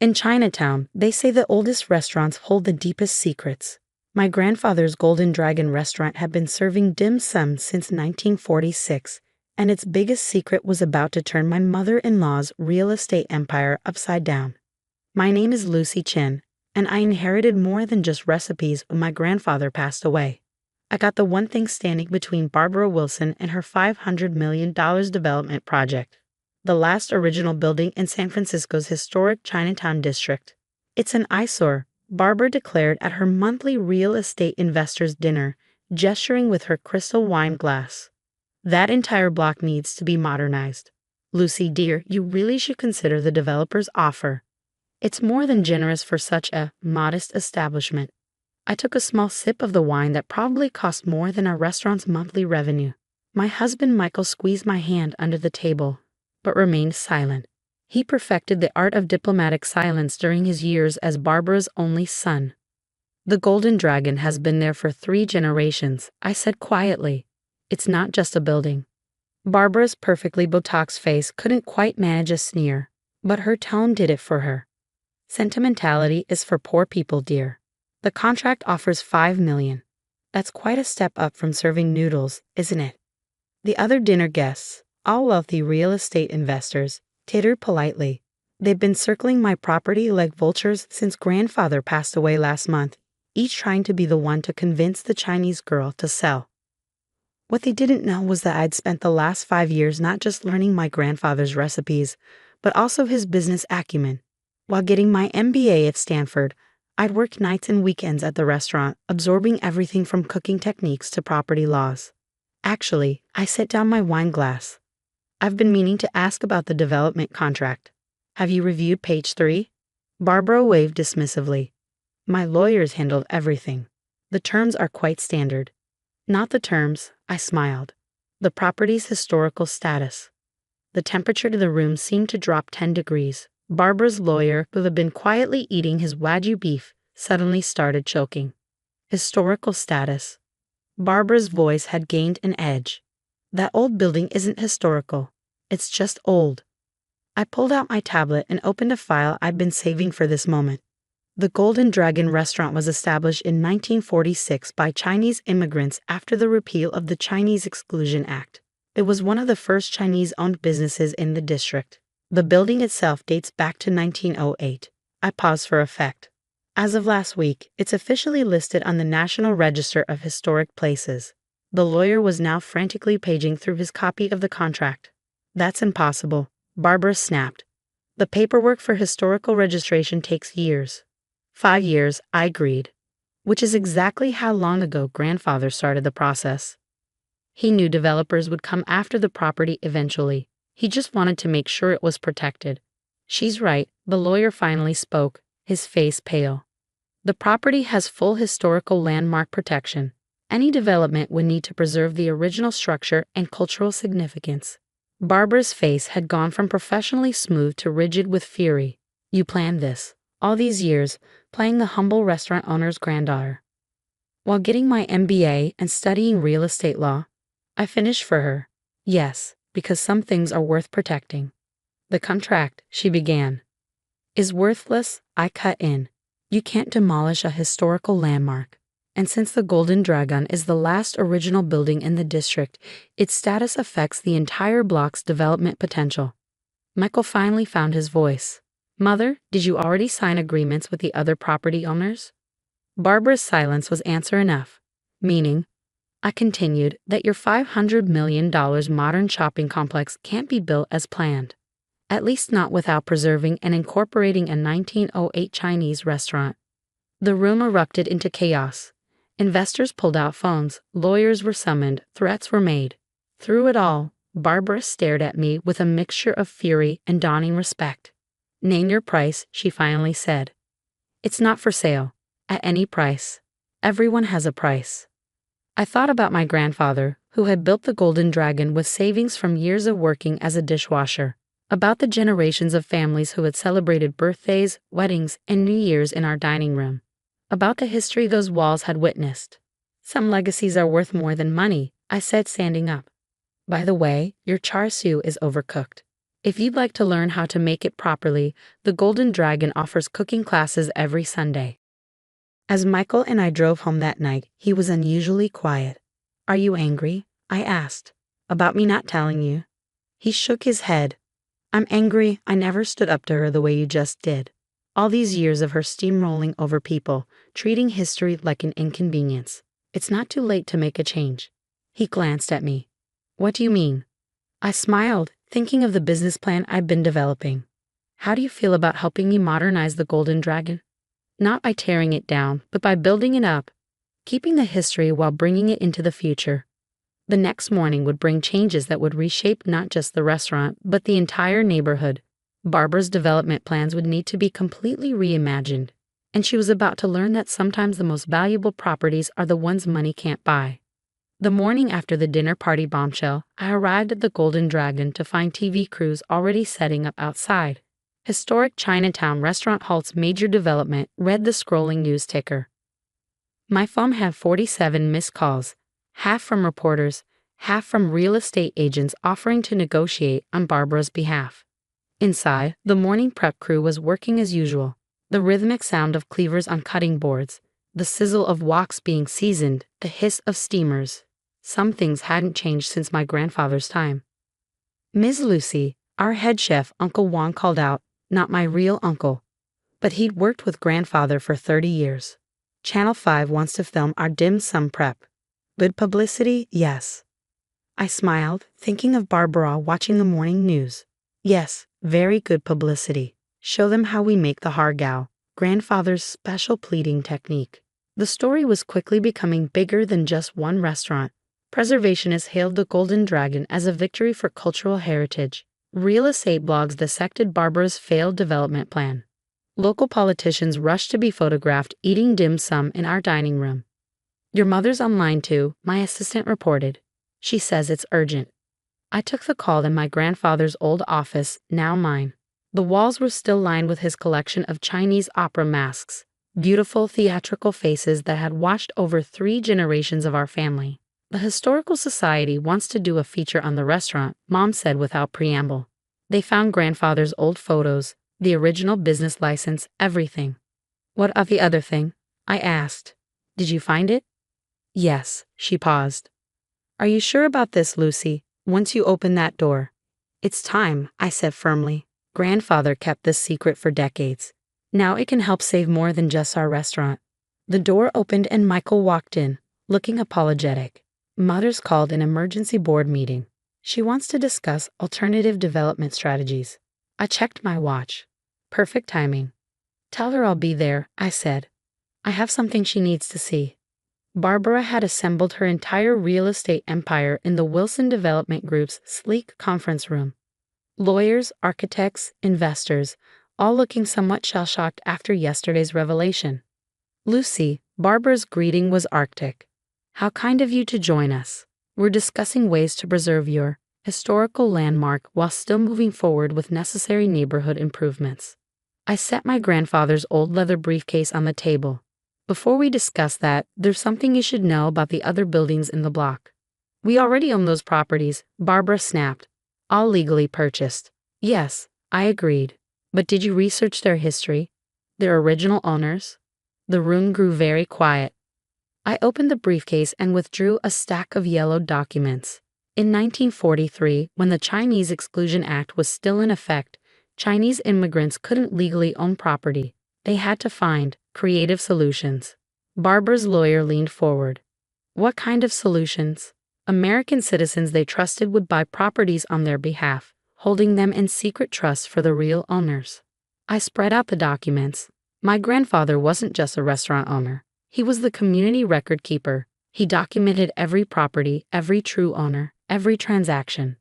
In Chinatown, they say the oldest restaurants hold the deepest secrets. My grandfather's Golden Dragon restaurant had been serving dim sum since 1946, and its biggest secret was about to turn my mother-in-law's real estate empire upside down. My name is Lucy Chin, and I inherited more than just recipes when my grandfather passed away. I got the one thing standing between Barbara Wilson and her $500 million development project. The last original building in San Francisco's historic Chinatown district. It's an eyesore, Barbara declared at her monthly real estate investors' dinner, gesturing with her crystal wine glass. That entire block needs to be modernized. Lucy, dear, you really should consider the developer's offer. It's more than generous for such a modest establishment. I took a small sip of the wine that probably cost more than our restaurant's monthly revenue. My husband Michael squeezed my hand under the table, but remained silent. He perfected the art of diplomatic silence during his years as Barbara's only son. The Golden Dragon has been there for 3 generations, I said quietly. It's not just a building. Barbara's perfectly Botoxed face couldn't quite manage a sneer, but her tone did it for her. Sentimentality is for poor people, dear. The contract offers $5 million. That's quite a step up from serving noodles, isn't it? The other dinner guests, all wealthy real estate investors, tittered politely. They've been circling my property like vultures since grandfather passed away last month, each trying to be the one to convince the Chinese girl to sell. What they didn't know was that I'd spent the last 5 years not just learning my grandfather's recipes, but also his business acumen. While getting my MBA at Stanford, I'd work nights and weekends at the restaurant, absorbing everything from cooking techniques to property laws. Actually, I set down my wine glass. I've been meaning to ask about the development contract. Have you reviewed page 3? Barbara waved dismissively. My lawyers handled everything. The terms are quite standard. Not the terms, I smiled. The property's historical status. The temperature to the room seemed to drop 10 degrees. Barbara's lawyer, who had been quietly eating his Wagyu beef, suddenly started choking. Historical status. Barbara's voice had gained an edge. That old building isn't historical. It's just old. I pulled out my tablet and opened a file I'd been saving for this moment. The Golden Dragon restaurant was established in 1946 by Chinese immigrants after the repeal of the Chinese Exclusion Act. It was one of the first Chinese-owned businesses in the district. The building itself dates back to 1908. I paused for effect. As of last week, it's officially listed on the National Register of Historic Places. The lawyer was now frantically paging through his copy of the contract. That's impossible, Barbara snapped. The paperwork for historical registration takes years. 5 years, I agreed. Which is exactly how long ago grandfather started the process. He knew developers would come after the property eventually. He just wanted to make sure it was protected. She's right, the lawyer finally spoke, his face pale. The property has full historical landmark protection. Any development would need to preserve the original structure and cultural significance. Barbara's face had gone from professionally smooth to rigid with fury. You planned this, all these years, playing the humble restaurant owner's granddaughter. While getting my MBA and studying real estate law, I finished for her. Yes, because some things are worth protecting. The contract, she began, is worthless, I cut in. You can't demolish a historical landmark. And since the Golden Dragon is the last original building in the district, its status affects the entire block's development potential. Michael finally found his voice. Mother, did you already sign agreements with the other property owners? Barbara's silence was answer enough. Meaning, I continued, that your $500 million modern shopping complex can't be built as planned. At least not without preserving and incorporating a 1908 Chinese restaurant. The room erupted into chaos. Investors pulled out phones, lawyers were summoned, threats were made. Through it all, Barbara stared at me with a mixture of fury and dawning respect. Name your price, she finally said. It's not for sale. At any price. Everyone has a price. I thought about my grandfather, who had built the Golden Dragon with savings from years of working as a dishwasher. About the generations of families who had celebrated birthdays, weddings, and New Year's in our dining room. About the history those walls had witnessed. Some legacies are worth more than money, I said, standing up. By the way, your char siu is overcooked. If you'd like to learn how to make it properly, the Golden Dragon offers cooking classes every Sunday. As Michael and I drove home that night, he was unusually quiet. Are you angry? I asked. About me not telling you? He shook his head. I'm angry I never stood up to her the way you just did. All these years of her steamrolling over people, treating history like an inconvenience. It's not too late to make a change. He glanced at me. What do you mean? I smiled, thinking of the business plan I've been developing. How do you feel about helping me modernize the Golden Dragon? Not by tearing it down, but by building it up, keeping the history while bringing it into the future. The next morning would bring changes that would reshape not just the restaurant, but the entire neighborhood. Barbara's development plans would need to be completely reimagined, and she was about to learn that sometimes the most valuable properties are the ones money can't buy. The morning after the dinner party bombshell, I arrived at the Golden Dragon to find TV crews already setting up outside. Historic Chinatown restaurant halts major development, read the scrolling news ticker. My phone had 47 missed calls, half from reporters, half from real estate agents offering to negotiate on Barbara's behalf. Inside, the morning prep crew was working as usual. The rhythmic sound of cleavers on cutting boards, the sizzle of woks being seasoned, the hiss of steamers. Some things hadn't changed since my grandfather's time. Ms. Lucy, our head chef, Uncle Juan called out, not my real uncle. But he'd worked with grandfather for 30 years. Channel 5 wants to film our dim sum prep. Good publicity? Yes. I smiled, thinking of Barbara watching the morning news. Yes, very good publicity. Show them how we make the hargao, grandfather's special pleating technique. The story was quickly becoming bigger than just one restaurant. Preservationists hailed the Golden Dragon as a victory for cultural heritage. Real estate blogs dissected Barbara's failed development plan. Local politicians rushed to be photographed eating dim sum in our dining room. Your mother's online too, my assistant reported. She says it's urgent. I took the call in my grandfather's old office, now mine. The walls were still lined with his collection of Chinese opera masks, beautiful theatrical faces that had watched over 3 generations of our family. The Historical Society wants to do a feature on the restaurant, Mom said without preamble. They found grandfather's old photos, the original business license, everything. What of the other thing? I asked. Did you find it? Yes, she paused. Are you sure about this, Lucy? Once you open that door. It's time, I said firmly. Grandfather kept this secret for decades. Now it can help save more than just our restaurant. The door opened and Michael walked in, looking apologetic. Mother's called an emergency board meeting. She wants to discuss alternative development strategies. I checked my watch. Perfect timing. Tell her I'll be there, I said. I have something she needs to see. Barbara had assembled her entire real estate empire in the Wilson Development Group's sleek conference room. Lawyers, architects, investors, all looking somewhat shell-shocked after yesterday's revelation. Lucy, Barbara's greeting was arctic. How kind of you to join us. We're discussing ways to preserve your historical landmark while still moving forward with necessary neighborhood improvements. I set my grandfather's old leather briefcase on the table. Before we discuss that, there's something you should know about the other buildings in the block. We already own those properties, Barbara snapped. All legally purchased. Yes, I agreed. But did you research their history? Their original owners? The room grew very quiet. I opened the briefcase and withdrew a stack of yellowed documents. In 1943, when the Chinese Exclusion Act was still in effect, Chinese immigrants couldn't legally own property. They had to find creative solutions. Barbara's lawyer leaned forward. What kind of solutions? American citizens they trusted would buy properties on their behalf, holding them in secret trust for the real owners. I spread out the documents. My grandfather wasn't just a restaurant owner. He was the community record keeper. He documented every property, every true owner, every transaction.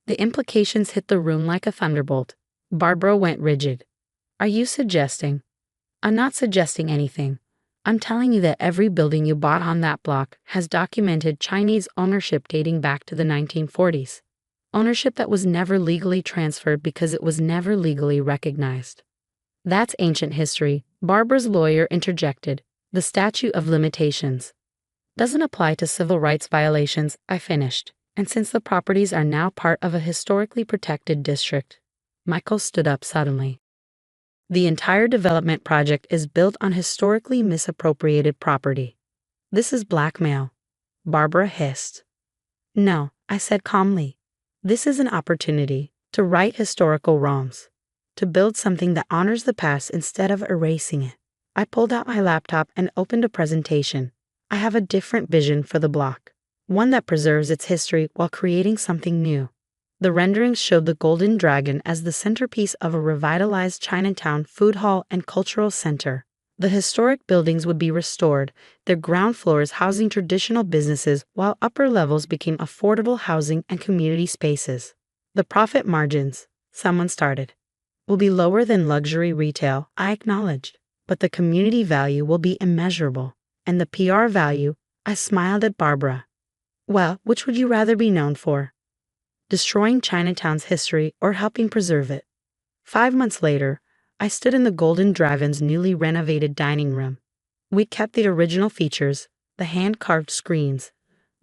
The implications hit the room like a thunderbolt. Barbara went rigid. Are you suggesting? I'm not suggesting anything. I'm telling you that every building you bought on that block has documented Chinese ownership dating back to the 1940s. Ownership that was never legally transferred because it was never legally recognized. That's ancient history, Barbara's lawyer interjected. The statute of limitations doesn't apply to civil rights violations, I finished. And since the properties are now part of a historically protected district, Michael stood up suddenly. The entire development project is built on historically misappropriated property. This is blackmail, Barbara hissed. No, I said calmly. This is an opportunity to right historical wrongs, to build something that honors the past instead of erasing it. I pulled out my laptop and opened a presentation. I have a different vision for the block, one that preserves its history while creating something new. The renderings showed the Golden Dragon as the centerpiece of a revitalized Chinatown food hall and cultural center. The historic buildings would be restored, their ground floors housing traditional businesses while upper levels became affordable housing and community spaces. The profit margins, someone started, will be lower than luxury retail, I acknowledged, but the community value will be immeasurable. And the PR value, I smiled at Barbara. Well, which would you rather be known for? Destroying Chinatown's history or helping preserve it? 5 months later, I stood in the Golden Dragon's newly renovated dining room. We kept the original features, the hand-carved screens,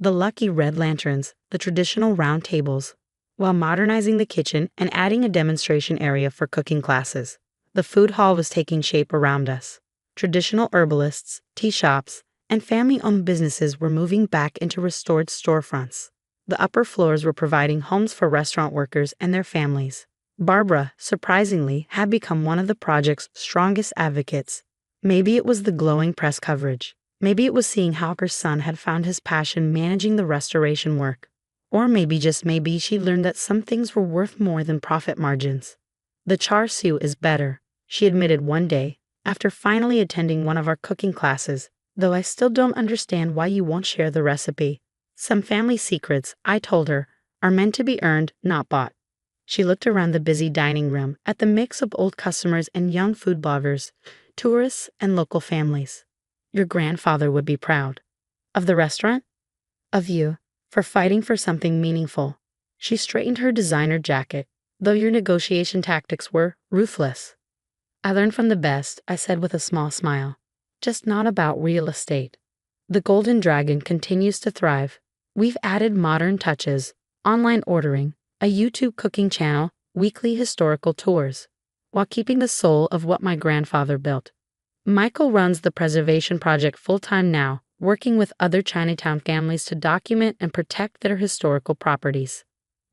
the lucky red lanterns, the traditional round tables, while modernizing the kitchen and adding a demonstration area for cooking classes. The food hall was taking shape around us. Traditional herbalists, tea shops, and family-owned businesses were moving back into restored storefronts. The upper floors were providing homes for restaurant workers and their families. Barbara, surprisingly, had become one of the project's strongest advocates. Maybe it was the glowing press coverage. Maybe it was seeing how her son had found his passion managing the restoration work. Or maybe, just maybe, she learned that some things were worth more than profit margins. The char siu is better, she admitted one day, after finally attending one of our cooking classes, though I still don't understand why you won't share the recipe. Some family secrets, I told her, are meant to be earned, not bought. She looked around the busy dining room at the mix of old customers and young food bloggers, tourists, and local families. Your grandfather would be proud. Of the restaurant? Of you, for fighting for something meaningful. She straightened her designer jacket, though your negotiation tactics were ruthless. I learned from the best, I said with a small smile. Just not about real estate. The Golden Dragon continues to thrive. We've added modern touches, online ordering, a YouTube cooking channel, weekly historical tours, while keeping the soul of what my grandfather built. Michael runs the preservation project full-time now, working with other Chinatown families to document and protect their historical properties.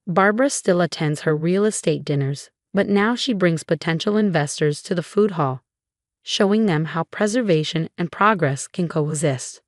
Barbara still attends her real estate dinners, but now she brings potential investors to the food hall, showing them how preservation and progress can coexist.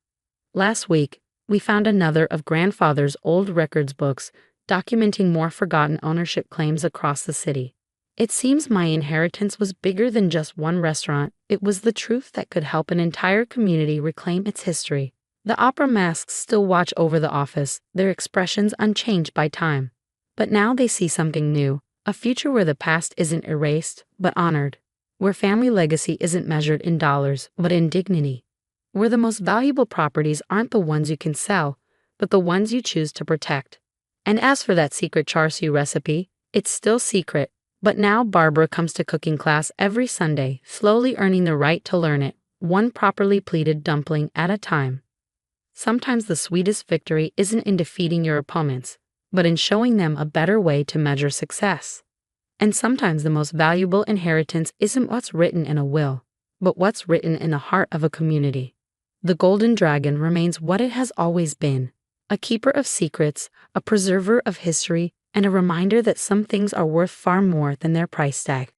Last week, we found another of grandfather's old records books documenting more forgotten ownership claims across the city. It seems my inheritance was bigger than just one restaurant. It was the truth that could help an entire community reclaim its history. The opera masks still watch over the office, their expressions unchanged by time. But now they see something new, a future where the past isn't erased, but honored, where family legacy isn't measured in dollars, but in dignity, where the most valuable properties aren't the ones you can sell, but the ones you choose to protect. And as for that secret char siu recipe, it's still secret, but now Barbara comes to cooking class every Sunday, slowly earning the right to learn it, one properly pleated dumpling at a time. Sometimes the sweetest victory isn't in defeating your opponents, but in showing them a better way to measure success. And sometimes the most valuable inheritance isn't what's written in a will, but what's written in the heart of a community. The Golden Dragon remains what it has always been, a keeper of secrets, a preserver of history, and a reminder that some things are worth far more than their price tag.